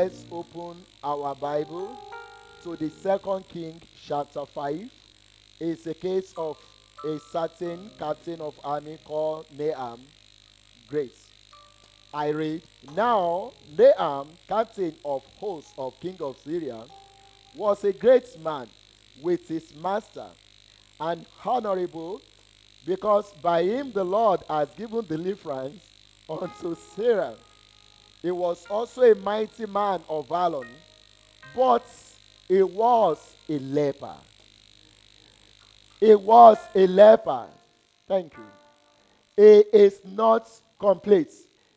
let's open our Bible to the 2 King chapter 5. It's a case of a certain captain of army called Naaman. Grace. I read, now Naaman, captain of hosts of king of Syria, was a great man with his master, and honorable, because by him the Lord has given deliverance unto Syria. He was also a mighty man of valor, but he was a leper. He was a leper. Thank you. He is not complete.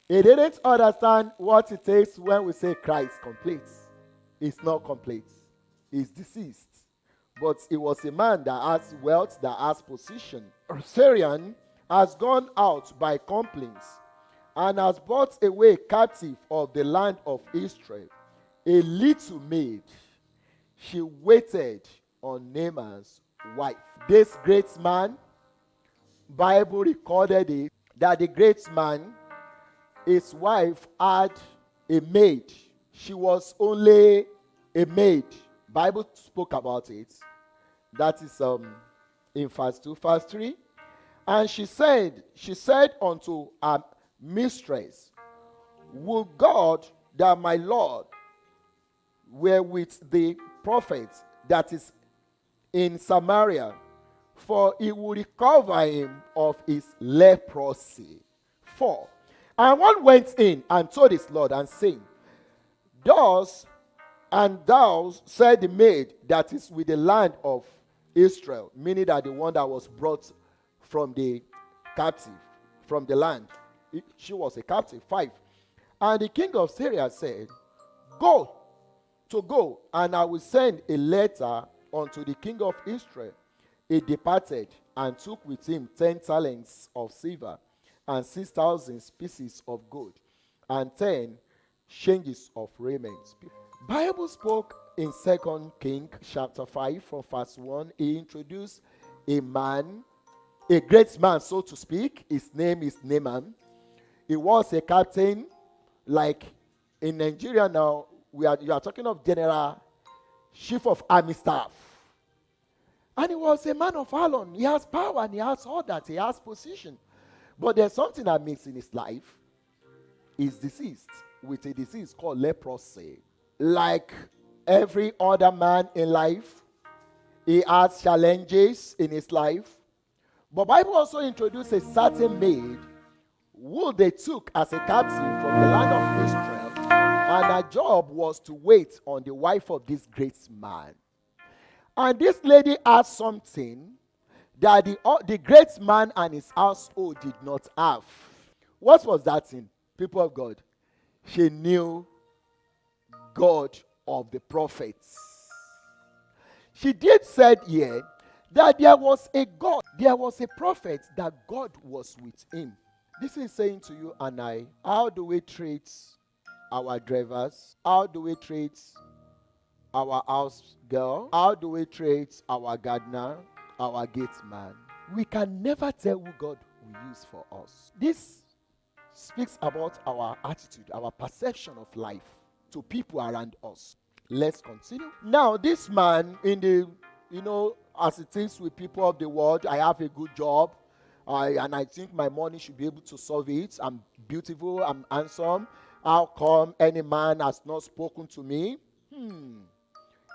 He didn't understand what it takes when we say Christ complete. He's not complete. He's deceased. But he was a man that has wealth, that has position. Syrian has gone out by complaints and has brought away captive of the land of Israel a little maid. She waited on Naaman's wife. This great man, Bible recorded it, that the great man, his wife had a maid. She was only a maid. Bible spoke about it. That is in verse 2, verse 3. And she said unto her mistress, would God that my Lord were with the prophet that is in Samaria, for he will recover him of his leprosy. 4. And one went in and told his Lord, and saying, thus and thou said the maid that is with the land of Israel, meaning that the one that was brought from the captive, from the land. She was a captive. 5. And the king of Syria said, go, and I will send a letter unto the king of Israel. He departed and took with him 10 talents of silver and 6,000 pieces of gold and 10 changes of raiment. Bible spoke in 2 King chapter 5 from verse 1. He introduced a man, a great man, so to speak. His name is Naaman. He was a captain, like in Nigeria now, you are talking of general, chief of army staff. And he was a man of valor. He has power and he has all that. He has position. But there's something that makes in his life. He's deceased with a disease called leprosy. Like every other man in life, he has challenges in his life. But Bible also introduced a certain maid who they took as a captive from the land of Israel. And her job was to wait on the wife of this great man. And this lady had something that the great man and his household did not have. What was that thing, people of God? She knew God of the prophets. She did said here that there was a God, there was a prophet that God was with him. This is saying to you and I, how do we treat our drivers? How do we treat our house girl? How do we treat our gardener, our gate man? We can never tell who God will use for us. This speaks about our attitude, our perception of life to people around us. Let's continue. Now, this man in the, as it is with people of the world, I have a good job, and I think my money should be able to solve it. I'm beautiful, I'm handsome. How come any man has not spoken to me?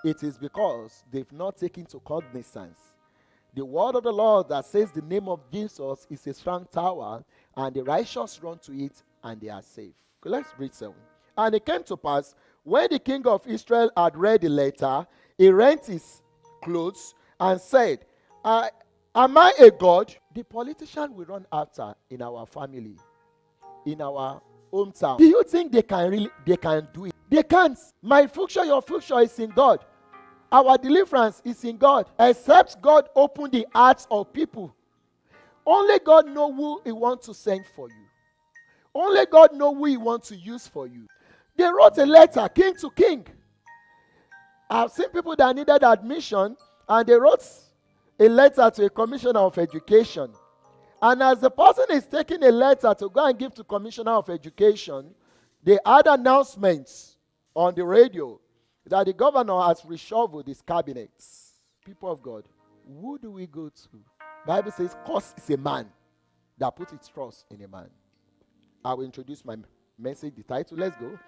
It is because they've not taken to cognizance the word of the Lord that says the name of Jesus is a strong tower, and the righteous run to it, and they are safe. Okay, let's read 7. And it came to pass, when the king of Israel had read the letter, he rent his clothes and said, am I a god? The politician we run after in our family, in our hometown, do you think they can do it? They can't. My future, your future is in God. Our deliverance is in God. Except God open the hearts of people. Only God knows who he wants to send for you. Only God knows who he wants to use for you. They wrote a letter, king to king. I've seen people that needed admission, and they wrote a letter to a commissioner of education. And as the person is taking a letter to go and give to commissioner of education, they had announcements on the radio that the governor has reshuffled his cabinets. People of God, who do we go to? Bible says, "Cause is a man that put its trust in a man." I will introduce my message, the title. Let's go.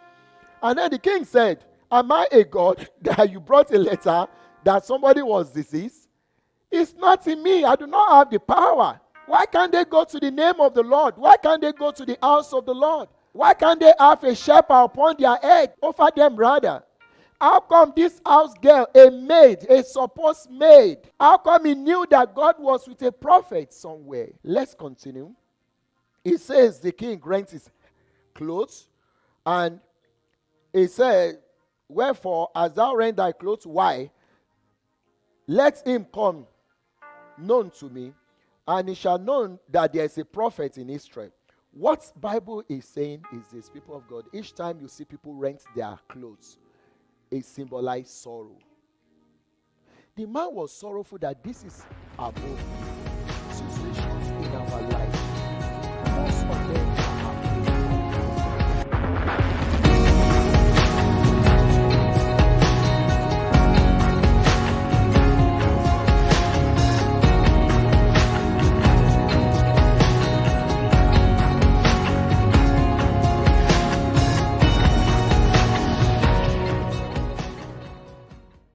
And then the king said, "Am I a god that you brought a letter that somebody was deceased? It's not in me. I do not have the power. Why can't they go to the name of the Lord? Why can't they go to the house of the Lord? Why can't they have a shepherd upon their head over them rather? How come this house girl, a maid, a supposed maid, how come he knew that God was with a prophet somewhere?" Let's continue. It says the king rents his clothes, and he said, "Wherefore, as thou rent thy clothes, why? Let him come known to me, and it shall know that there is a prophet in Israel." What Bible is saying is this, people of God. Each time you see people rent their clothes, it symbolizes sorrow. The man was sorrowful that this is above situations in our life. Most of them